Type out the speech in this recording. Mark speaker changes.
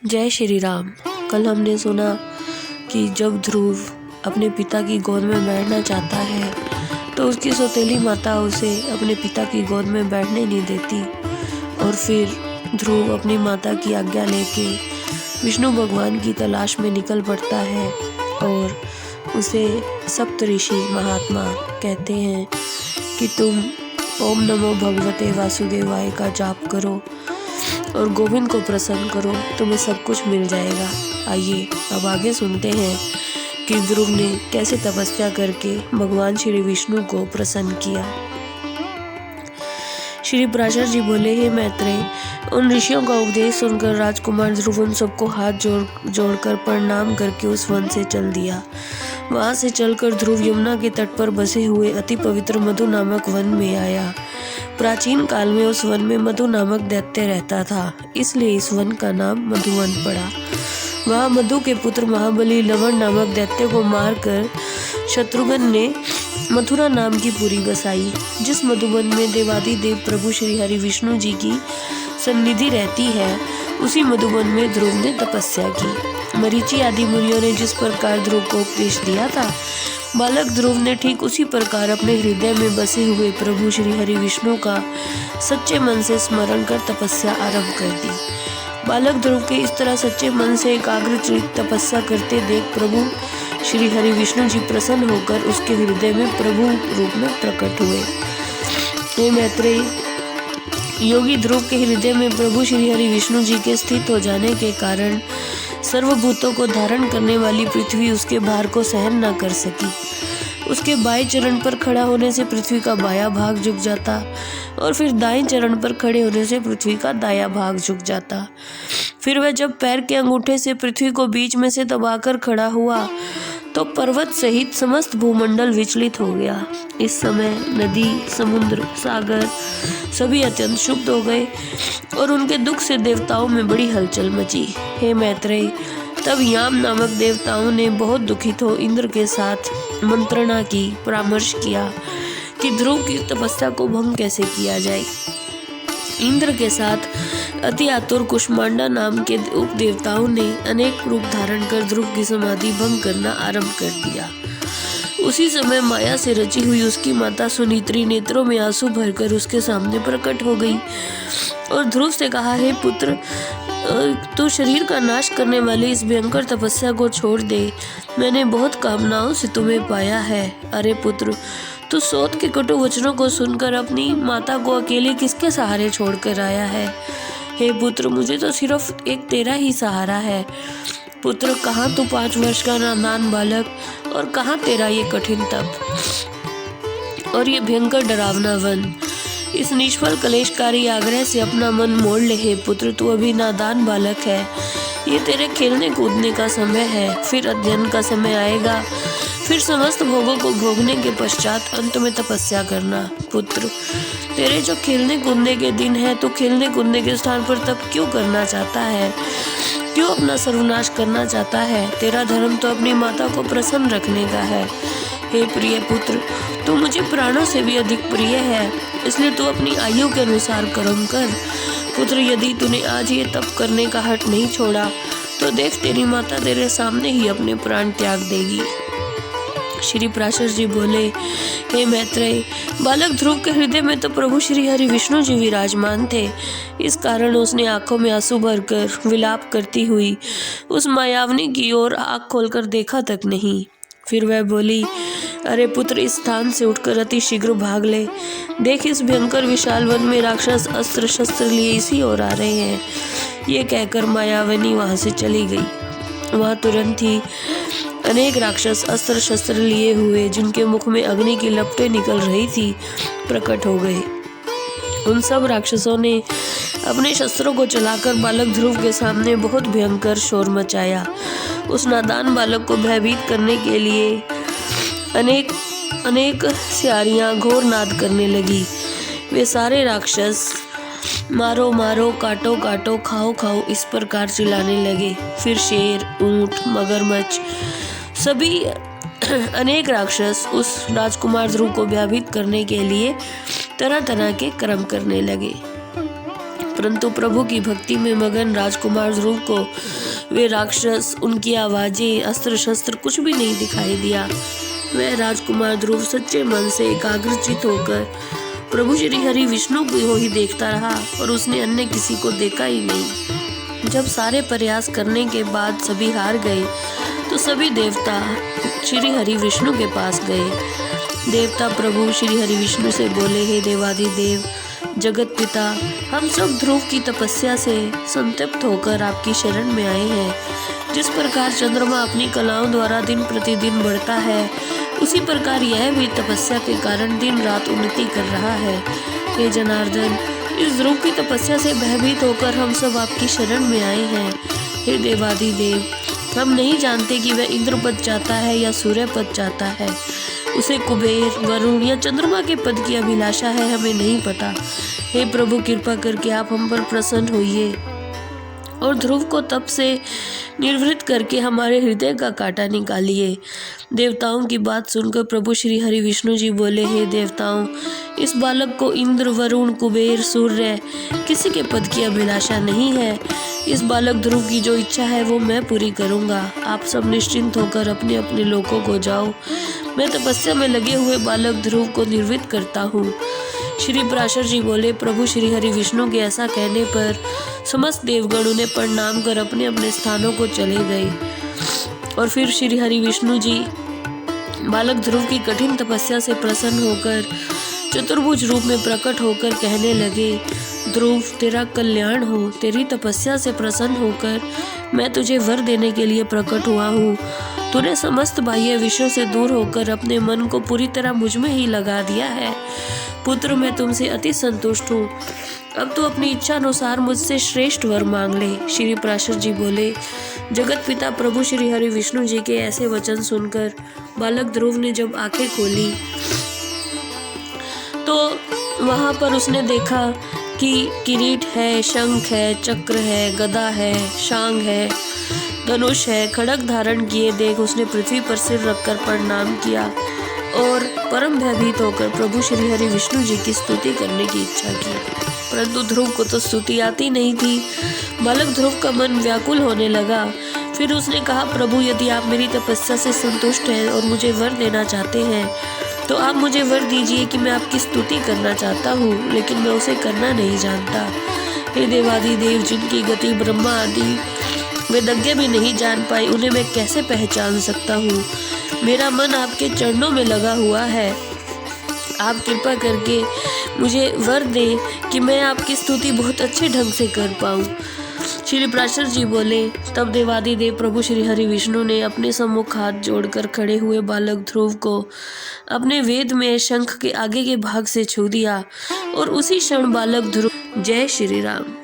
Speaker 1: जय श्री राम। कल हमने सुना कि जब ध्रुव अपने पिता की गोद में बैठना चाहता है तो उसकी सौतेली माता उसे अपने पिता की गोद में बैठने नहीं देती और फिर ध्रुव अपनी माता की आज्ञा लेके विष्णु भगवान की तलाश में निकल पड़ता है और उसे सप्त ऋषि महात्मा कहते हैं कि तुम ओम नमो भगवते वासुदेवाय का जाप करो और गोविंद को प्रसन्न करो, तुम्हें सब कुछ मिल जाएगा। आइए अब आगे सुनते हैं कि ध्रुव ने कैसे तपस्या करके भगवान श्री विष्णु को प्रसन्न किया। श्री पराशर जी बोले, हे मैत्रेय, उन ऋषियों का उपदेश सुनकर राजकुमार ध्रुव उन सबको हाथ जोड़कर प्रणाम करके उस वन से चल दिया। वहां से चलकर ध्रुव यमुना के तट पर बसे हुए अति पवित्र मधु नामक वन में आया। प्राचीन काल में उस वन में मधु नामक दैत्य रहता था, इसलिए इस वन का नाम मधुवन पड़ा। वहाँ मधु के पुत्र महाबली लवण नामक दैत्य को मारकर शत्रुघ्न ने मथुरा नाम की पुरी बसाई। जिस मधुवन में देवादिदेव प्रभु श्री हरि विष्णु जी की सन्निधि रहती है, उसी मधुवन में ध्रुव ने तपस्या की। मरीचि आदि मुनियों ने जिस प्रकार ध्रुव को उपदेश दिया था, बालक ध्रुव ने ठीक उसी प्रकार अपने हृदय में बसे हुए प्रभु श्री हरि विष्णु का सच्चे मन से स्मरण कर तपस्या आरंभ कर दी। बालक ध्रुव के इस तरह सच्चे मन से एकाग्रचित्त तपस्या करते देख प्रभु श्री हरि विष्णु जी प्रसन्न होकर उसके हृदय में प्रभु रूप में प्रकट हुए। हे मैत्रेय, योगी ध्रुव के हृदय में प्रभु श्री हरि विष्णु जी के स्थित हो जाने के कारण सर्वभूतों को धारण करने वाली पृथ्वी उसके भार को सहन न कर सकी। उसके बाएं चरण पर खड़ा होने से पृथ्वी का बायां भाग झुक जाता और फिर दाएं चरण पर खड़े होने से पृथ्वी का दायां भाग झुक जाता। फिर वह जब पैर के अंगूठे से पृथ्वी को बीच में से दबाकर खड़ा हुआ तो पर्वत सहित समस्त भूमंडल विचलित हो गया। इस समय नदी, समुद्र, सागर सभी अत्यंत क्षुब्ध हो गए और उनके दुख से देवताओं में बड़ी हलचल मची। हे मैत्रेय, तब याम नामक देवताओं ने बहुत दुखित हो इंद्र के साथ मंत्रणा की, परामर्श किया कि ध्रुव की तपस्या को भंग कैसे किया जाए। इंद्र के साथ अति आतुर कुष्मांडा नाम के उप देवताओं ने अनेक रूप धारण कर ध्रुव की समाधि भंग करना आरंभ कर दिया। उसी समय माया से रची हुई उसकी माता सुनीत्री नेत्रों में आंसू भरकर उसके सामने प्रकट हो गई और ध्रुव से कहा, हे पुत्र, तू शरीर का नाश करने वाली इस भयंकर तपस्या को छोड़ दे। मैंने बहुत कामनाओं से तुम्हें पाया है। अरे पुत्र, तू सौत के कटु वचनों को सुनकर अपनी माता को अकेले किसके सहारे छोड़कर आया है? हे पुत्र, मुझे तो सिर्फ एक तेरा ही सहारा है। पुत्र, कहाँ तू 5 वर्ष का नादान बालक और कहाँ तेरा ये कठिन तप और ये भयंकर डरावना वन। इस निष्फल कलेशकारी आग्रह से अपना मन मोड़ ले। हे पुत्र, तू अभी नादान बालक है। ये तेरे खेलने कूदने का समय है, फिर अध्ययन का समय आएगा, फिर समस्त भोगों को भोगने के पश्चात अंत में तपस्या करना। पुत्र, तेरे जो खेलने कूदने के दिन है, तो खेलने कूदने के स्थान पर तप क्यों करना चाहता है? क्यों अपना सर्वनाश करना चाहता है? तेरा धर्म तो अपनी माता को प्रसन्न रखने का है। हे प्रिय पुत्र, तू मुझे प्राणों से भी अधिक प्रिय है, इसलिए तू अपनी आयु के अनुसार कर्म कर। पुत्र, यदि तूने आज ये तप करने का हठ नहीं छोड़ा तो देख, तेरी माता तेरे सामने ही अपने प्राण त्याग देगी। श्री पराशर जी बोले, हे मैत्रेय, बालक ध्रुव के हृदय में तो प्रभु श्री हरि विष्णु जी विराजमान थे। इस कारण उसने आंखों में आंसू भरकर विलाप करती हुई उस मायावनी की ओर आंख खोलकर देखा तक नहीं। फिर वह बोली, अरे पुत्र, इस स्थान से उठकर अति शीघ्र भाग ले। देख, इस भयंकर विशाल वन में राक्षस अस्त्र शस्त्र लिए इसी ओर आ रहे हैं। ये कहकर मायावनी वहां से चली गई। वहां तुरंत ही अनेक राक्षस अस्त्र शस्त्र लिए हुए, जिनके मुख में अग्नि की लपटें निकल रही थी, प्रकट हो गए। उन सब राक्षसों ने अपने शस्त्रों को चलाकर बालक ध्रुव के सामने बहुत भयंकर शोर मचाया। उस नादान बालक को भयभीत करने के लिए अनेक स्यारियां घोर नाद करने लगी। वे सारे राक्षस मारो मारो, काटो काटो, खाओ खाओ, इस प्रकार चिल्लाने लगे। फिर शेर, ऊंट, मगरमच्छ सभी अनेक राक्षस उस राजकुमार ध्रुव को भयभीत करने के लिए तरह तरह के कर्म करने लगे। परंतु प्रभु की भक्ति में मगन राजकुमार ध्रुव को वे राक्षस, उनकी आवाजें, अस्त्र शस्त्र कुछ भी नहीं दिखाई दिया। वह राजकुमार ध्रुव सच्चे मन से एकाग्रचित होकर प्रभु श्री हरि विष्णु को ही देखता रहा और उसने अन्य किसी को देखा ही नहीं। जब सारे प्रयास करने के बाद सभी हार गए तो सभी देवता श्री हरि विष्णु के पास गए। देवता प्रभु श्री हरि विष्णु से बोले, हे देवाधिदेव जगत पिता, हम सब ध्रुव की तपस्या से संतप्त होकर आपकी शरण में आए हैं। जिस प्रकार चंद्रमा अपनी कलाओं द्वारा दिन प्रतिदिन बढ़ता है, उसी प्रकार यह भी तपस्या के कारण दिन रात उन्नति कर रहा है। हे जनार्दन, इस ध्रुव की तपस्या से भयभीत होकर हम सब आपकी शरण में आए हैं। हे देवाधिदेव, हम नहीं जानते कि वह इंद्र पद चाहता है या सूर्य पद चाहता है। उसे कुबेर, वरुण या चंद्रमा के पद की अभिलाषा है, हमें नहीं पता। हे प्रभु, कृपा करके आप हम पर प्रसन्न होइए और ध्रुव को तप से निर्वृत्त करके हमारे हृदय का कांटा निकालिए। देवताओं की बात सुनकर प्रभु श्री हरि विष्णु जी बोले, हे देवताओं, इस बालक को इंद्र, वरुण, कुबेर, सूर्य किसी के पद की अभिलाषा नहीं है। इस बालक ध्रुव की जो इच्छा है वो मैं पूरी करूंगा। आप सब निश्चिंत होकर अपने अपने लोकों को जाओ। मैं तपस्या में लगे हुए बालक ध्रुव को निर्वृत्त करता हूँ। श्री पराशर जी बोले, प्रभु श्री हरि विष्णु के ऐसा कहने पर समस्त देवगण उन्हें प्रणाम कर अपने अपने स्थानों को चले गए। और फिर श्री हरि विष्णु जी बालक ध्रुव की कठिन तपस्या से प्रसन्न होकर चतुर्भुज रूप में प्रकट होकर कहने लगे, ध्रुव, तेरा कल्याण हो। तेरी तपस्या से प्रसन्न होकर मैं तुझे वर देने के लिए प्रकट हुआ हूँ। तूने समस्त बाह्य विषयों से दूर होकर अपने मन को पूरी तरह मुझ में ही लगा दिया है। पुत्र, मैं तुमसे अति संतुष्ट हूँ। अब तू अपनी इच्छा अनुसार मुझसे श्रेष्ठ वर मांग ले। श्री पराशर जी बोले, जगत पिता प्रभु श्री हरि विष्णु जी के ऐसे वचन सुनकर बालक ध्रुव ने जब आंखें खोली तो वहां पर उसने देखा कि किरीट है, शंख है, चक्र है, गदा है, शांग है, धनुष है, खड्ग धारण किए देख उसने पृथ्वी पर सिर रखकर प्रणाम किया और परम भयभीत होकर प्रभु श्री हरि विष्णु जी की स्तुति करने की इच्छा की। परंतु ध्रुव को तो स्तुति आती नहीं थी। बालक ध्रुव का मन व्याकुल होने लगा। फिर उसने कहा, प्रभु, यदि आप मेरी तपस्या से संतुष्ट हैं और मुझे वर देना चाहते हैं तो आप मुझे वर दीजिए कि मैं आपकी स्तुति करना चाहता हूँ, लेकिन मैं उसे करना नहीं जानता। हे देवाधिदेव, जिनकी गति ब्रह्मा आदि वेदज्ञ भी नहीं जान पाए, उन्हें मैं कैसे पहचान सकता हूँ। मेरा मन आपके चरणों में लगा हुआ है। आप कृपा करके मुझे वर दें कि मैं आपकी स्तुति बहुत अच्छे ढंग से कर पाऊँ। श्री पराशर जी बोले, तब देवाधिदेव प्रभु श्री हरि विष्णु ने अपने सम्मुख हाथ जोड़कर खड़े हुए बालक ध्रुव को अपने वेद में शंख के आगे के भाग से छू दिया और उसी क्षण बालक ध्रुव, जय श्री राम।